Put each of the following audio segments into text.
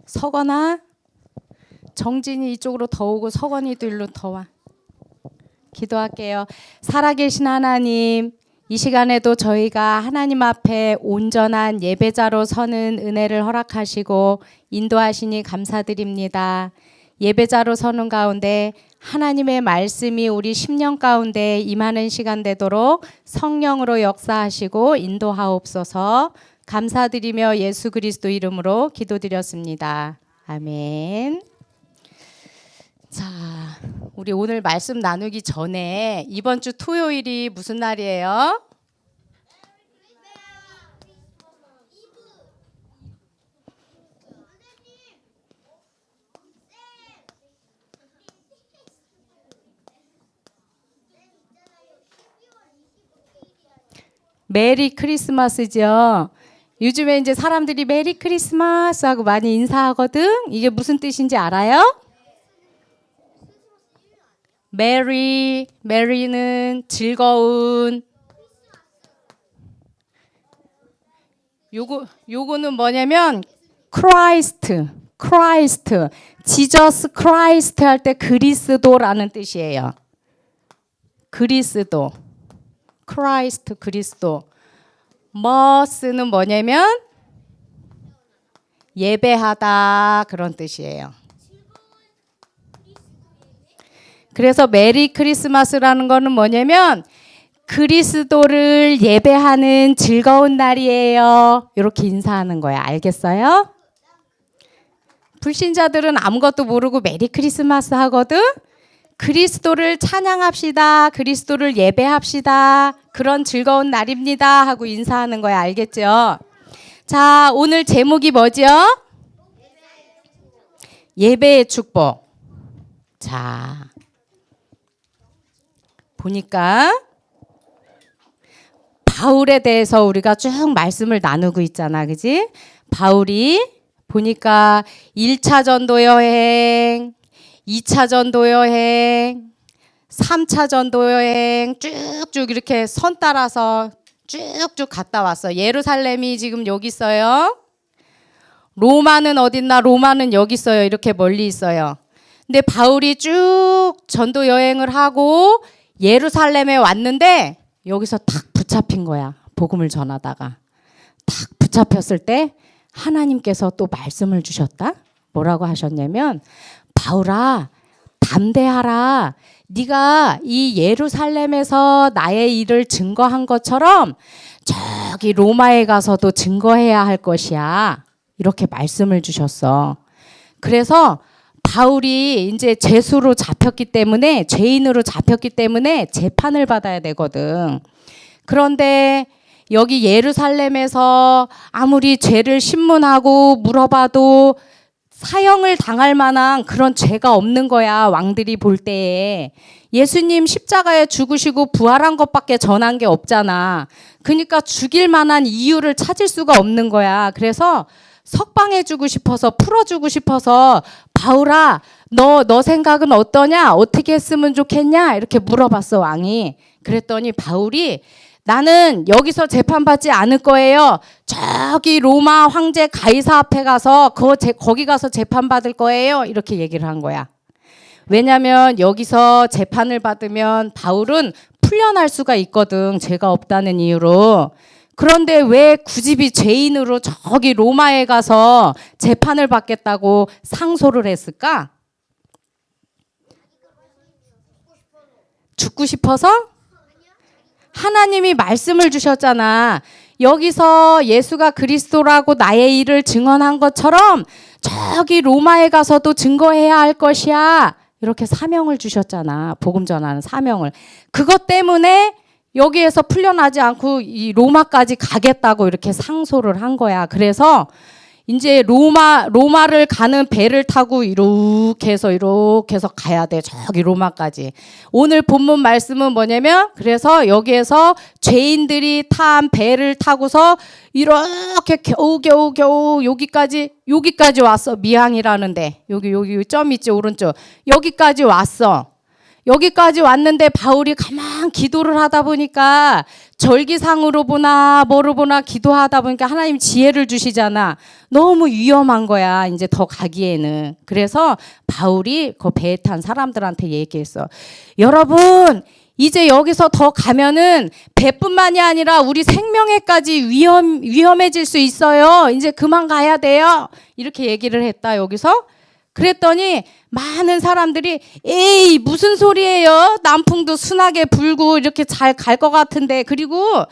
서건아, 정진이 이쪽으로 더 오고 서건이도 일로 더 와. 기도할게요. 살아계신 하나님, 이 시간에도 저희가 하나님 앞에 온전한 예배자로 서는 은혜를 허락하시고 인도하시니 감사드립니다. 예배자로 서는 가운데 하나님의 말씀이 우리 심령 가운데 임하는 시간 되도록 성령으로 역사하시고 인도하옵소서. 감사드리며 예수 그리스도 이름으로 기도드렸습니다. 아멘. 자, 우리 오늘 말씀 나누기 전에 이번 주 토요일이 무슨 날이에요? 메리 크리스마스죠. 요즘에 이제 사람들이 메리 크리스마스 하고 많이 인사하거든. 이게 무슨 뜻인지 알아요? 메리는 즐거운. 요거는 뭐냐면 크라이스트, 지저스 크라이스트 할 때 그리스도라는 뜻이에요. 그리스도, 크라이스트 그리스도. 머스는 뭐냐면 예배하다 그런 뜻이에요. 그래서 메리 크리스마스라는 거는 뭐냐면 그리스도를 예배하는 즐거운 날이에요. 이렇게 인사하는 거야. 알겠어요? 불신자들은 아무것도 모르고 메리 크리스마스 하거든. 그리스도를 찬양합시다. 그리스도를 예배합시다. 그런 즐거운 날입니다 하고 인사하는 거야. 알겠죠? 자, 오늘 제목이 뭐죠? 예배의 축복. 자, 보니까 바울에 대해서 우리가 쭉 말씀을 나누고 있잖아. 그지? 바울이 보니까 1차 전도 여행, 2차 전도 여행, 3차 전도 여행 쭉쭉 이렇게 선 따라서 쭉쭉 갔다 왔어. 예루살렘이 지금 여기 있어요. 로마는 어딨나? 로마는 여기 있어요. 이렇게 멀리 있어요. 근데 바울이 쭉 전도 여행을 하고 예루살렘에 왔는데 여기서 탁 붙잡힌 거야. 복음을 전하다가. 탁 붙잡혔을 때 하나님께서 또 말씀을 주셨다. 뭐라고 하셨냐면 바울아, 담대하라. 네가 이 예루살렘에서 나의 일을 증거한 것처럼 저기 로마에 가서도 증거해야 할 것이야. 이렇게 말씀을 주셨어. 그래서 바울이 이제 죄수로 잡혔기 때문에, 죄인으로 잡혔기 때문에 재판을 받아야 되거든. 그런데 여기 예루살렘에서 아무리 죄를 신문하고 물어봐도 사형을 당할 만한 그런 죄가 없는 거야. 왕들이 볼 때에. 예수님 십자가에 죽으시고 부활한 것밖에 전한 게 없잖아. 그러니까 죽일 만한 이유를 찾을 수가 없는 거야. 그래서 석방해주고 싶어서, 풀어주고 싶어서 바울아, 너 생각은 어떠냐? 어떻게 했으면 좋겠냐? 이렇게 물어봤어, 왕이. 그랬더니 바울이 나는 여기서 재판받지 않을 거예요. 저기 로마 황제 가이사 앞에 가서 거기 가서 재판받을 거예요. 이렇게 얘기를 한 거야. 왜냐하면 여기서 재판을 받으면 바울은 풀려날 수가 있거든. 죄가 없다는 이유로. 그런데 왜 굳이 죄인으로 저기 로마에 가서 재판을 받겠다고 상소를 했을까? 죽고 싶어서? 하나님이 말씀을 주셨잖아. 여기서 예수가 그리스도라고 나의 일을 증언한 것처럼 저기 로마에 가서도 증거해야 할 것이야. 이렇게 사명을 주셨잖아. 복음 전하는 사명을. 그것 때문에 여기에서 풀려나지 않고 이 로마까지 가겠다고 이렇게 상소를 한 거야. 그래서 이제 로마를 가는 배를 타고 이렇게 해서 가야 돼. 저기 로마까지. 오늘 본문 말씀은 뭐냐면 그래서 여기에서 죄인들이 탄 배를 타고서 이렇게 겨우 여기까지 왔어. 미항이라는데. 여기 점 있지 오른쪽. 여기까지 왔어. 여기까지 왔는데 바울이 가만 기도를 하다 보니까 절기상으로 보나 뭐로 보나 기도하다 보니까 하나님 지혜를 주시잖아. 너무 위험한 거야. 이제 더 가기에는. 그래서 바울이 그 배에 탄 사람들한테 얘기했어. 여러분, 이제 여기서 더 가면은 배뿐만이 아니라 우리 생명에까지 위험해질 수 있어요. 이제 그만 가야 돼요. 이렇게 얘기를 했다, 여기서. 그랬더니 많은 사람들이 에이 무슨 소리예요? 남풍도 순하게 불고 이렇게 잘 갈 것 같은데. 그리고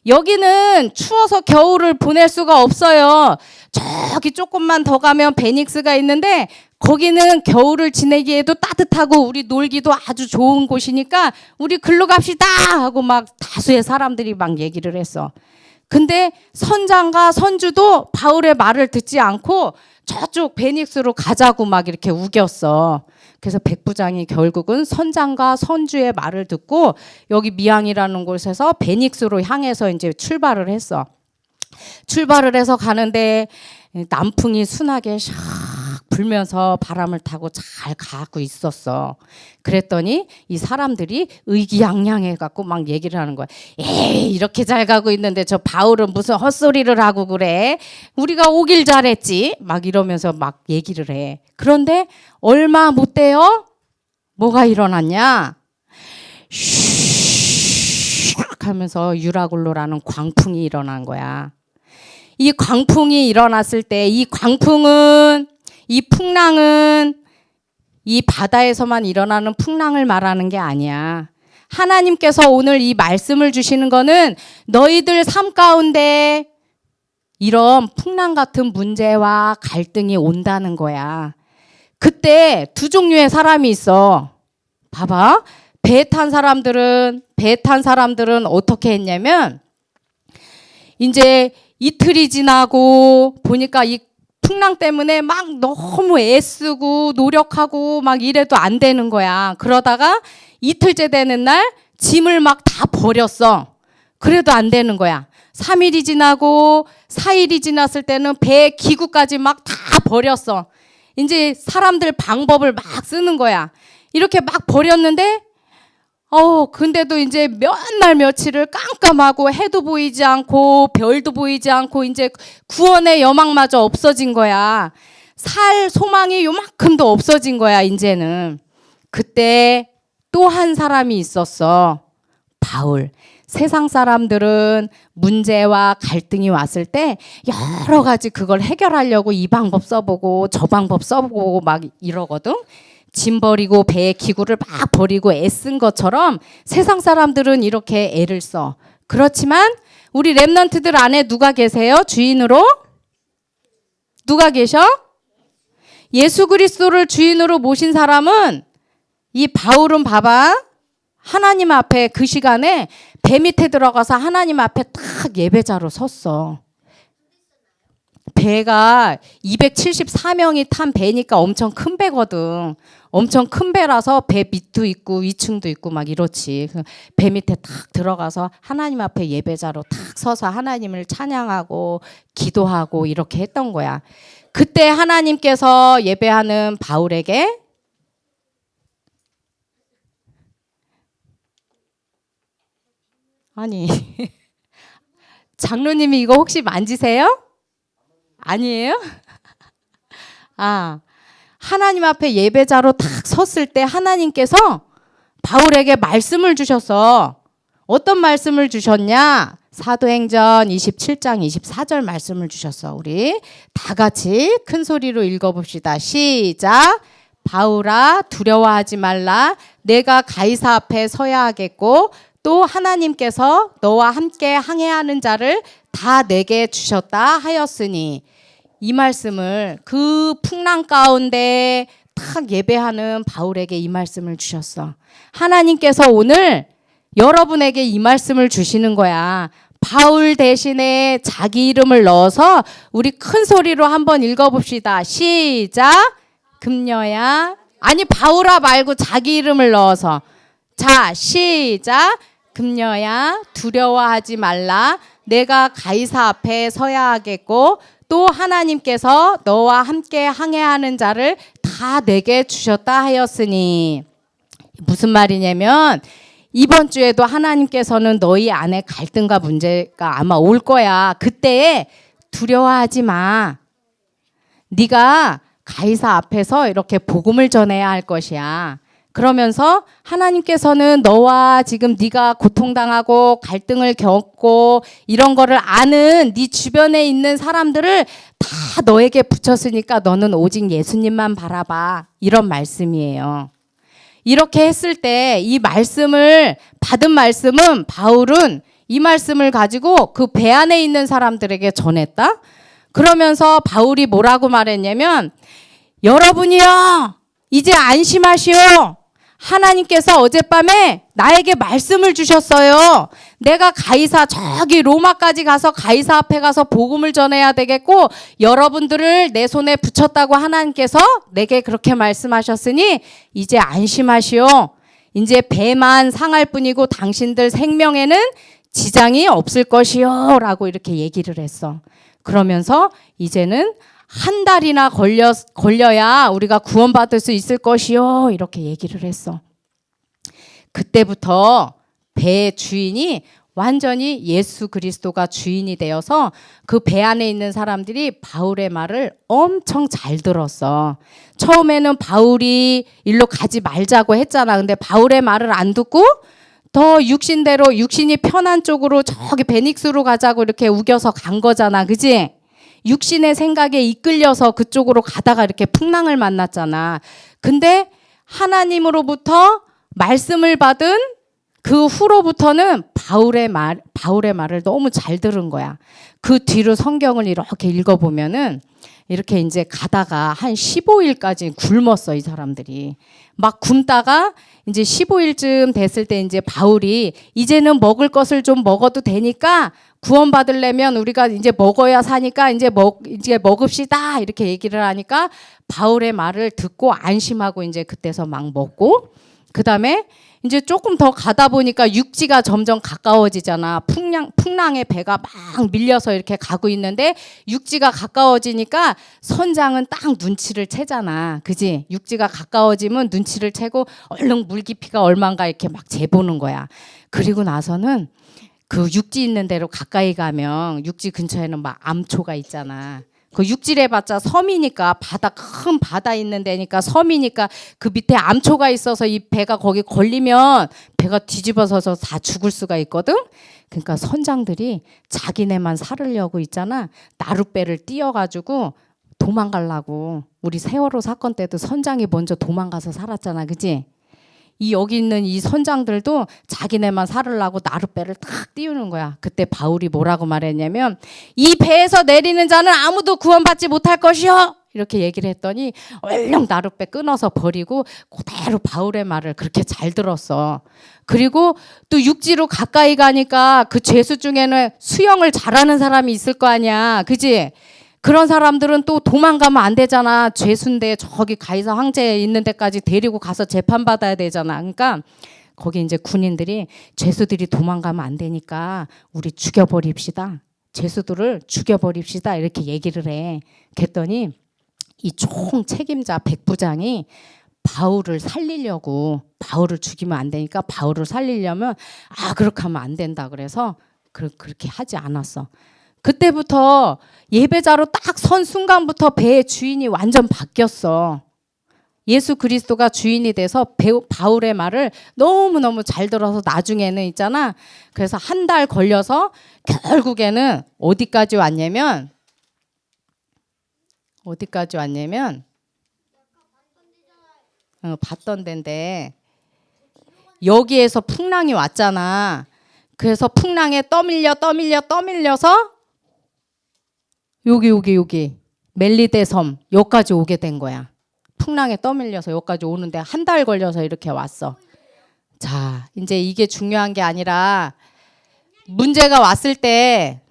여기는 추워서 겨울을 보낼 수가 없어요. 저기 조금만 더 가면 베닉스가 있는데 거기는 겨울을 지내기에도 따뜻하고 우리 놀기도 아주 좋은 곳이니까 우리 글로 갑시다 하고 막 다수의 사람들이 막 얘기를 했어. 근데 선장과 선주도 바울의 말을 듣지 않고 저쪽 베닉스로 가자고 막 이렇게 우겼어. 그래서 백부장이 결국은 선장과 선주의 말을 듣고 여기 미앙이라는 곳에서 베닉스로 향해서 이제 출발을 했어. 출발을 해서 가는데 남풍이 순하게 샥 불면서 바람을 타고 잘 가고 있었어. 그랬더니 이 사람들이 의기양양해갖고 막 얘기를 하는 거야. 에이 이렇게 잘 가고 있는데 저 바울은 무슨 헛소리를 하고 그래. 우리가 오길 잘했지. 막 이러면서 막 얘기를 해. 그런데 얼마 못 돼요? 뭐가 일어났냐? 슉 하면서 유라굴로라는 광풍이 일어난 거야. 이 광풍이 일어났을 때 이 풍랑은 이 바다에서만 일어나는 풍랑을 말하는 게 아니야. 하나님께서 오늘 이 말씀을 주시는 거는 너희들 삶 가운데 이런 풍랑 같은 문제와 갈등이 온다는 거야. 그때 두 종류의 사람이 있어. 봐봐. 배 탄 사람들은 어떻게 했냐면 이제 이틀이 지나고 보니까 이 풍랑 때문에 막 너무 애쓰고 노력하고 막 이래도 안 되는 거야. 그러다가 이틀째 되는 날 짐을 막 다 버렸어. 그래도 안 되는 거야. 3일이 지나고 4일이 지났을 때는 배 기구까지 막 다 버렸어. 이제 사람들 방법을 막 쓰는 거야. 이렇게 막 버렸는데 근데도 이제 몇 날 며칠을 깜깜하고 해도 보이지 않고 별도 보이지 않고 이제 구원의 여망마저 없어진 거야. 살 소망이 요만큼도 없어진 거야, 이제는. 그때 또 한 사람이 있었어. 바울. 세상 사람들은 문제와 갈등이 왔을 때 여러 가지 그걸 해결하려고 이 방법 써보고 저 방법 써보고 막 이러거든. 짐 버리고 배의 기구를 막 버리고 애쓴 것처럼 세상 사람들은 이렇게 애를 써. 그렇지만 우리 랩런트들 안에 누가 계세요? 주인으로? 누가 계셔? 예수 그리스도를 주인으로 모신 사람은 이 바울은 봐봐. 하나님 앞에 그 시간에 배 밑에 들어가서 하나님 앞에 딱 예배자로 섰어. 배가 274명이 탄 배니까 엄청 큰 배거든. 엄청 큰 배라서 배 밑도 있고 위층도 있고 막 이렇지. 배 밑에 딱 들어가서 하나님 앞에 예배자로 딱 서서 하나님을 찬양하고 기도하고 이렇게 했던 거야. 그때 하나님께서 예배하는 바울에게 아니 장로님이 이거 혹시 만지세요? 아니에요? 하나님 앞에 예배자로 딱 섰을 때 하나님께서 바울에게 말씀을 주셔서 어떤 말씀을 주셨냐? 사도행전 27장 24절 말씀을 주셨어. 우리 다 같이 큰 소리로 읽어봅시다. 시작. 바울아 두려워하지 말라. 내가 가이사 앞에 서야 하겠고 또 하나님께서 너와 함께 항해하는 자를 다 내게 주셨다 하였으니 이 말씀을 그 풍랑 가운데 딱 예배하는 바울에게 이 말씀을 주셨어. 하나님께서 오늘 여러분에게 이 말씀을 주시는 거야. 바울 대신에 자기 이름을 넣어서 우리 큰 소리로 한번 읽어봅시다. 시작. 금녀야. 아니 바울아 말고 자기 이름을 넣어서. 자 시작. 금녀야 두려워하지 말라. 내가 가이사 앞에 서야 하겠고 또 하나님께서 너와 함께 항해하는 자를 다 내게 주셨다 하였으니 무슨 말이냐면 이번 주에도 하나님께서는 너희 안에 갈등과 문제가 아마 올 거야. 그때에 두려워하지 마. 네가 가이사 앞에서 이렇게 복음을 전해야 할 것이야. 그러면서 하나님께서는 너와 지금 네가 고통당하고 갈등을 겪고 이런 거를 아는 네 주변에 있는 사람들을 다 너에게 붙였으니까 너는 오직 예수님만 바라봐. 이런 말씀이에요. 이렇게 했을 때 이 말씀을 받은 말씀은 바울은 이 말씀을 가지고 그 배 안에 있는 사람들에게 전했다. 그러면서 바울이 뭐라고 말했냐면 여러분이요 이제 안심하시오. 하나님께서 어젯밤에 나에게 말씀을 주셨어요. 내가 가이사 저기 로마까지 가서 가이사 앞에 가서 복음을 전해야 되겠고 여러분들을 내 손에 붙였다고 하나님께서 내게 그렇게 말씀하셨으니 이제 안심하시오. 이제 배만 상할 뿐이고 당신들 생명에는 지장이 없을 것이요 라고 이렇게 얘기를 했어. 그러면서 이제는 한 달이나 걸려야 우리가 구원받을 수 있을 것이요 이렇게 얘기를 했어. 그때부터 배의 주인이 완전히 예수 그리스도가 주인이 되어서 그 배 안에 있는 사람들이 바울의 말을 엄청 잘 들었어. 처음에는 바울이 일로 가지 말자고 했잖아. 근데 바울의 말을 안 듣고 더 육신대로 육신이 편한 쪽으로 저기 베닉스로 가자고 이렇게 우겨서 간 거잖아. 그지? 육신의 생각에 이끌려서 그쪽으로 가다가 이렇게 풍랑을 만났잖아. 근데 하나님으로부터 말씀을 받은 그 후로부터는 바울의 말을 너무 잘 들은 거야. 그 뒤로 성경을 이렇게 읽어보면은 이렇게 이제 가다가 한 15일까지 굶었어, 이 사람들이. 막 굶다가 이제 15일쯤 됐을 때 이제 바울이 이제는 먹을 것을 좀 먹어도 되니까 구원받으려면 우리가 이제 먹어야 사니까 이제 먹읍시다. 이렇게 얘기를 하니까 바울의 말을 듣고 안심하고 이제 그때서 막 먹고 그 다음에 이제 조금 더 가다 보니까 육지가 점점 가까워지잖아. 풍랑에 배가 막 밀려서 이렇게 가고 있는데 육지가 가까워지니까 선장은 딱 눈치를 채잖아. 그지? 육지가 가까워지면 눈치를 채고 얼른 물 깊이가 얼마인가 이렇게 막 재보는 거야. 그리고 나서는 그 육지 있는 데로 가까이 가면 육지 근처에는 막 암초가 있잖아. 그 육지래 봤자 섬이니까 큰 바다 있는 데니까 섬이니까 그 밑에 암초가 있어서 이 배가 거기 걸리면 배가 뒤집어져서 다 죽을 수가 있거든. 그러니까 선장들이 자기네만 살으려고 있잖아. 나룻배를 띄어가지고 도망가려고. 우리 세월호 사건 때도 선장이 먼저 도망가서 살았잖아. 그지? 여기 있는 이 선장들도 자기네만 살으려고 나룻배를 탁 띄우는 거야. 그때 바울이 뭐라고 말했냐면 이 배에서 내리는 자는 아무도 구원받지 못할 것이요. 이렇게 얘기를 했더니 얼른 나룻배 끊어서 버리고 그대로 바울의 말을 그렇게 잘 들었어. 그리고 또 육지로 가까이 가니까 그 죄수 중에는 수영을 잘하는 사람이 있을 거 아니야. 그지? 그런 사람들은 또 도망가면 안 되잖아. 죄수인데 저기 가이사 황제에 있는 데까지 데리고 가서 재판받아야 되잖아. 그러니까 거기 이제 군인들이 죄수들이 도망가면 안 되니까 우리 죽여버립시다. 죄수들을 죽여버립시다. 이렇게 얘기를 해. 그랬더니 이 총 책임자 백부장이 바울을 살리려고 바울을 죽이면 안 되니까 바울을 살리려면 그렇게 하면 안 된다. 그래서 그렇게 하지 않았어. 그때부터 예배자로 딱 선 순간부터 배의 주인이 완전 바뀌었어. 예수 그리스도가 주인이 돼서 바울의 말을 너무너무 잘 들어서 나중에는 있잖아. 그래서 한 달 걸려서 결국에는 어디까지 왔냐면 봤던 데인데 여기에서 풍랑이 왔잖아. 그래서 풍랑에 떠밀려서 여기 멜리데 섬 여기까지 오게 된 거야. 풍랑에 떠밀려서 여기까지 오는데 한 달 걸려서 이렇게 왔어. 자, 이제 이게 중요한 게 아니라 문제가 왔을 때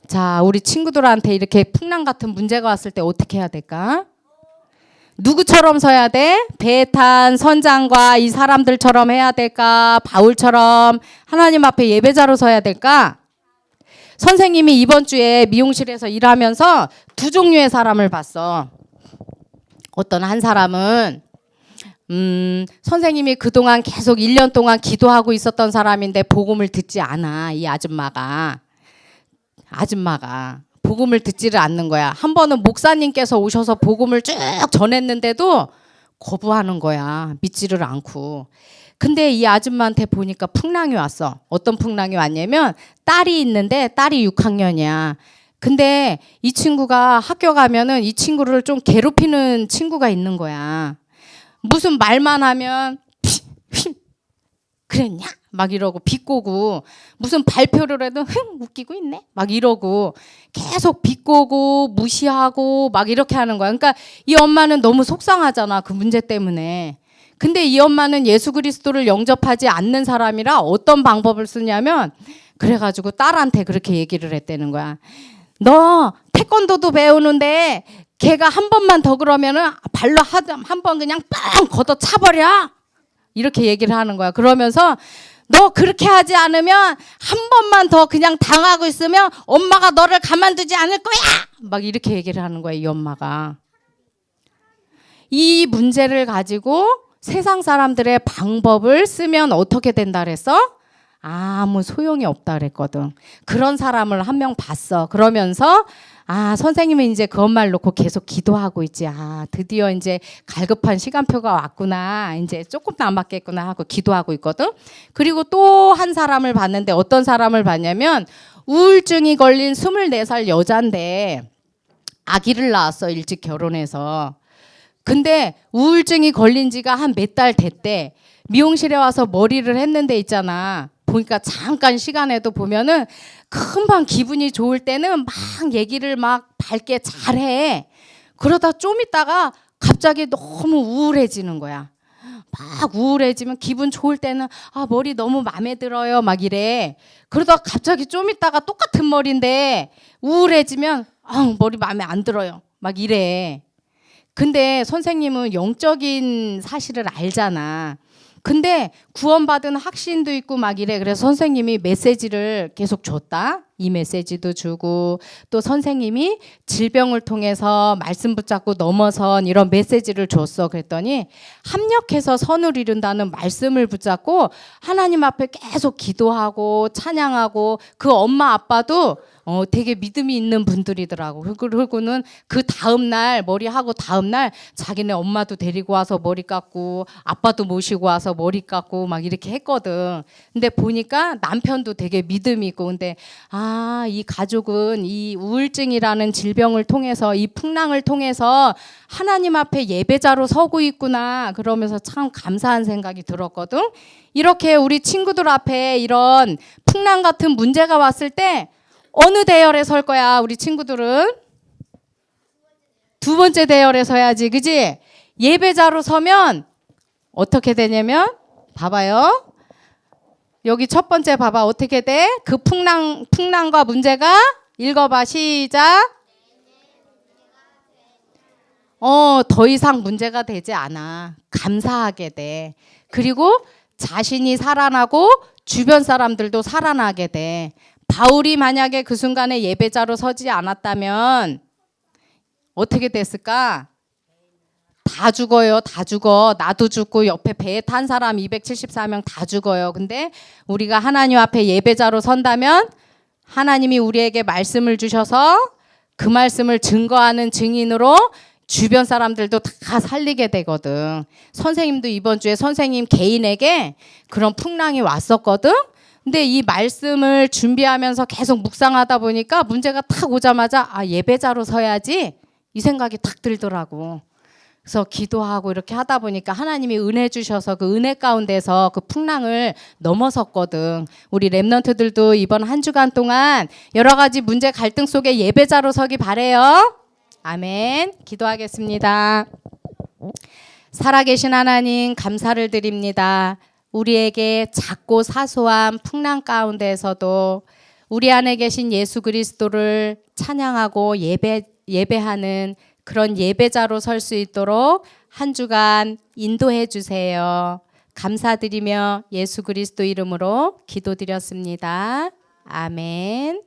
자, 우리 친구들한테 이렇게 풍랑 같은 문제가 왔을 때 어떻게 해야 될까? 누구처럼 서야 돼? 배에 탄 선장과 이 사람들처럼 해야 될까? 바울처럼 하나님 앞에 예배자로 서야 될까? 선생님이 이번 주에 미용실에서 일하면서 두 종류의 사람을 봤어. 어떤 한 사람은 선생님이 그동안 계속 1년 동안 기도하고 있었던 사람인데 복음을 듣지 않아. 이 아줌마가 복음을 듣지를 않는 거야. 한 번은 목사님께서 오셔서 복음을 쭉 전했는데도 거부하는 거야. 믿지를 않고. 근데 이 아줌마한테 보니까 풍랑이 왔어. 어떤 풍랑이 왔냐면 딸이 있는데 딸이 6학년이야. 근데 이 친구가 학교 가면은 이 친구를 좀 괴롭히는 친구가 있는 거야. 무슨 말만 하면 그랬냐? 막 이러고 비꼬고, 무슨 발표를 해도 웃기고 있네? 막 이러고 계속 비꼬고 무시하고 막 이렇게 하는 거야. 그러니까 이 엄마는 너무 속상하잖아, 그 문제 때문에. 근데 이 엄마는 예수 그리스도를 영접하지 않는 사람이라 어떤 방법을 쓰냐면, 그래가지고 딸한테 그렇게 얘기를 했다는 거야. 너 태권도도 배우는데 걔가 한 번만 더 그러면은 발로 한 번 그냥 빵 걷어 차버려. 이렇게 얘기를 하는 거야. 그러면서 너 그렇게 하지 않으면 한 번만 더 그냥 당하고 있으면 엄마가 너를 가만두지 않을 거야. 막 이렇게 얘기를 하는 거야, 이 엄마가. 이 문제를 가지고 세상 사람들의 방법을 쓰면 어떻게 된다 그랬어? 아무 소용이 없다 그랬거든. 그런 사람을 한 명 봤어. 그러면서 선생님은 이제 그것만 놓고 계속 기도하고 있지. 드디어 이제 갈급한 시간표가 왔구나. 이제 조금 남았겠구나 하고 기도하고 있거든. 그리고 또 한 사람을 봤는데 어떤 사람을 봤냐면 우울증이 걸린 24살 여잔데 아기를 낳았어. 일찍 결혼해서. 근데 우울증이 걸린 지가 한 몇 달 됐대. 미용실에 와서 머리를 했는데 있잖아. 보니까 잠깐 시간에도 보면은 금방 기분이 좋을 때는 막 얘기를 막 밝게 잘해. 그러다 좀 있다가 갑자기 너무 우울해지는 거야. 막 우울해지면 기분 좋을 때는 머리 너무 마음에 들어요 막 이래. 그러다 갑자기 좀 있다가 똑같은 머리인데 우울해지면 머리 마음에 안 들어요 막 이래. 근데 선생님은 영적인 사실을 알잖아. 근데 구원받은 확신도 있고 막 이래. 그래서 선생님이 메시지를 계속 줬다. 이 메시지도 주고 또 선생님이 질병을 통해서 말씀 붙잡고 넘어선 이런 메시지를 줬어. 그랬더니 합력해서 선을 이룬다는 말씀을 붙잡고 하나님 앞에 계속 기도하고 찬양하고 그 엄마 아빠도 되게 믿음이 있는 분들이더라고. 그리고는 그 다음날 머리하고 다음날 자기네 엄마도 데리고 와서 머리 깎고 아빠도 모시고 와서 머리 깎고 막 이렇게 했거든. 근데 보니까 남편도 되게 믿음이 있고. 근데 이 가족은 이 우울증이라는 질병을 통해서 이 풍랑을 통해서 하나님 앞에 예배자로 서고 있구나. 그러면서 참 감사한 생각이 들었거든. 이렇게 우리 친구들 앞에 이런 풍랑 같은 문제가 왔을 때 어느 대열에 설 거야? 우리 친구들은 두 번째 대열에 서야지, 그지? 예배자로 서면 어떻게 되냐면 봐봐요. 여기 첫 번째 봐봐. 어떻게 돼? 그 풍랑과 문제가 읽어봐. 시작. 더 이상 문제가 되지 않아. 감사하게 돼. 그리고 자신이 살아나고 주변 사람들도 살아나게 돼. 바울이 만약에 그 순간에 예배자로 서지 않았다면 어떻게 됐을까? 다 죽어요. 다 죽어. 나도 죽고 옆에 배에 탄 사람 274명 다 죽어요. 근데 우리가 하나님 앞에 예배자로 선다면 하나님이 우리에게 말씀을 주셔서 그 말씀을 증거하는 증인으로 주변 사람들도 다 살리게 되거든. 선생님도 이번 주에 선생님 개인에게 그런 풍랑이 왔었거든. 근데 이 말씀을 준비하면서 계속 묵상하다 보니까 문제가 탁 오자마자 예배자로 서야지 이 생각이 탁 들더라고. 그래서 기도하고 이렇게 하다 보니까 하나님이 은혜 주셔서 그 은혜 가운데서 그 풍랑을 넘어섰거든. 우리 랩런트들도 이번 한 주간 동안 여러 가지 문제 갈등 속에 예배자로 서기 바래요. 아멘. 기도하겠습니다. 살아계신 하나님 감사를 드립니다. 우리에게 작고 사소한 풍랑 가운데에서도 우리 안에 계신 예수 그리스도를 찬양하고 예배하는 그런 예배자로 설 수 있도록 한 주간 인도해 주세요. 감사드리며 예수 그리스도 이름으로 기도드렸습니다. 아멘.